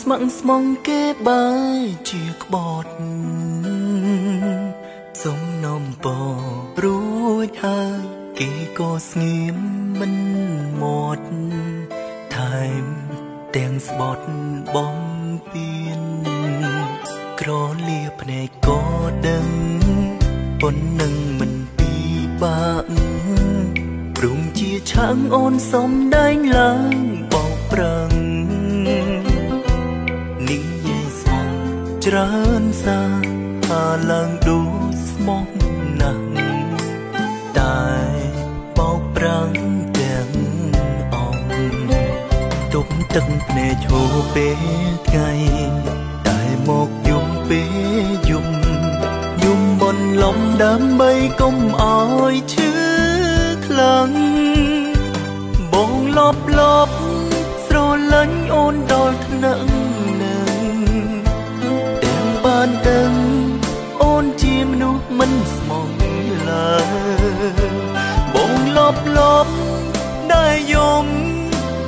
ស្ម័គ្រស្មងគេបែជាក្បត់សុំនំពរួចហើយគេក៏ស្ងៀមមិនមាត់ថែមទាំងស្បត់បំពេញក្រលាភ្នែកក៏ដឹងប៉ុននឹងមិនពីបាក់ព្រមជាឆាំងអូនសុំដែងឡើងបោកប្រឹងនិយាយស្មងច្រើនសាហាឡើងដូចស្មងណាស់តែបោកប្រាំងទាំងអង្គទប់ទឹកភ្នែកឈោពេលថ្ងៃតែមកយំពេលយំបនលំដើម្បីកុំឲ្យឈឺខ្លាំងបងលបស្រលាញ់អូនដល់ថ្នាក់នឹងទាំងបានដឹងអូនជាមនុស្សមិនស្មងឡើយបងលបដែលយំ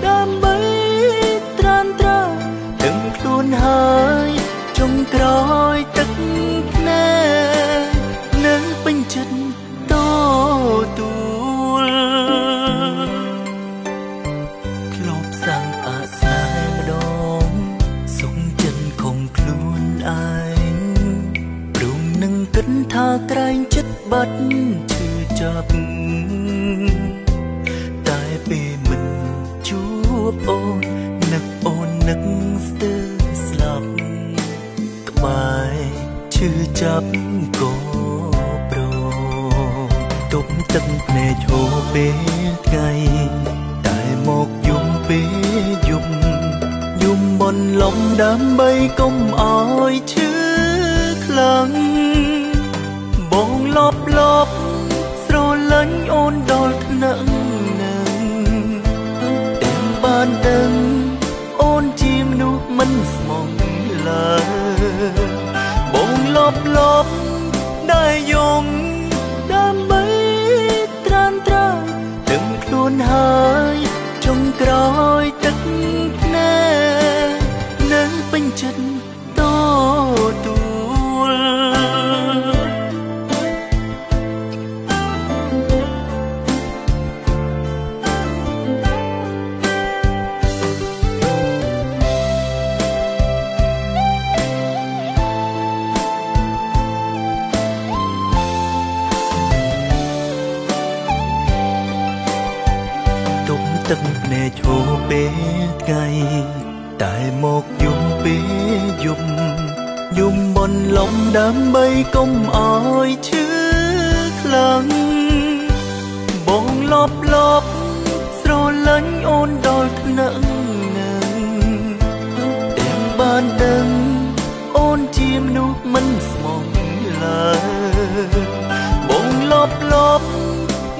ដើម្បីត្រានត្រាទាំងខ្លួនហើយចុងក្រោយទឹកភ្នែកនឹងពេញចិត្តទួលធ្លាប់សាំងអាស្រ័យម្ដងសុំចិនខំខ្លួនឯងព្រមនឹងគិតថាក្រែងចិត្តបាត់ឈឺចាប់តែពេលមិនជួបអូននឹកស្ទើរស្លាប់ក្បែរឈឺចាប់ក៏ប្រទប់ទឹកភ្នែកឈោពេលថ្ងៃតែមកយំពេលយំបនលំដើម្បីកុំឲ្យឈឺខ្លាំងបងលបស្រលាញ់អូនដល់ថ្នាក់នឹងទាំងបានដឹងអូនជាមនុស្សមិនស្មងឡើយបងលបដែលយំដើម្បីត្រានត្រាទាំងខ្លួនហើយចុងក្រោយទឹកភ្នែកនឹងពេញចិត្តទួលទឹកភ្នែកឈោពេលថ្ងៃតែមកយំពេលយំបនលំដើម្បីកុំឲ្យឈឺខ្លាំងបងលបស្រលាញ់អូនដល់ថ្នាក់នឹងទាំងបានដឹងអូនជាមនុស្សមិនស្មងឡើយបងលប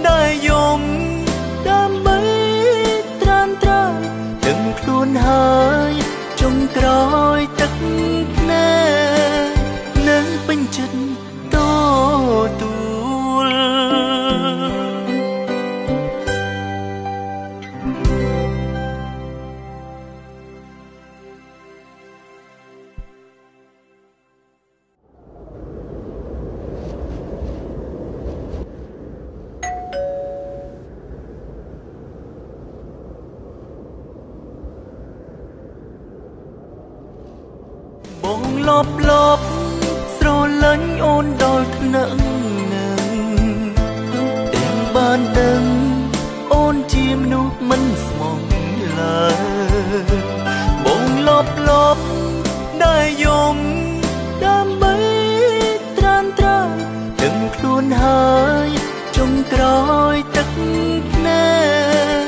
ដែលយំដើម្បីទាំងខ្លួនហើយចុងក្រោយទឹកភ្នែកនឹងពេញចិត្តទួលបងលបស្រលាញ់អូនដល់ថ្នាក់នឹងទាំងបានដឹងអូនជាមនុស្សមិនស្មងឡើយបងលបដែលយំដើម្បីត្រានត្រាទាំងខ្លួនហើយចុងក្រោយទឹកភ្នែក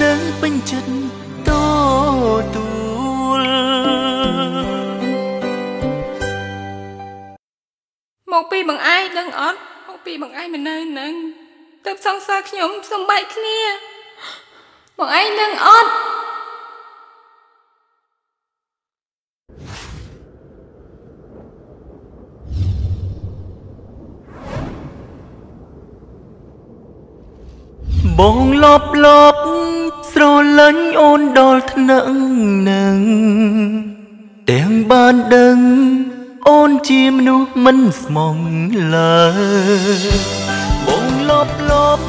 នឹងពេញចិត្តទួលមកពីបងឯងដឹងអត់មកពីបងឯងមិននៅនឹងទើបសង្សារខ្ញុំសំបែកគ្នាបងឯងដឹងអត់បងលបស្រលាញ់អូនដល់ថ្នាក់នឹង ទាំងបានដឹងអូនជាមនុស្សមិនស្មងឡើយបងលប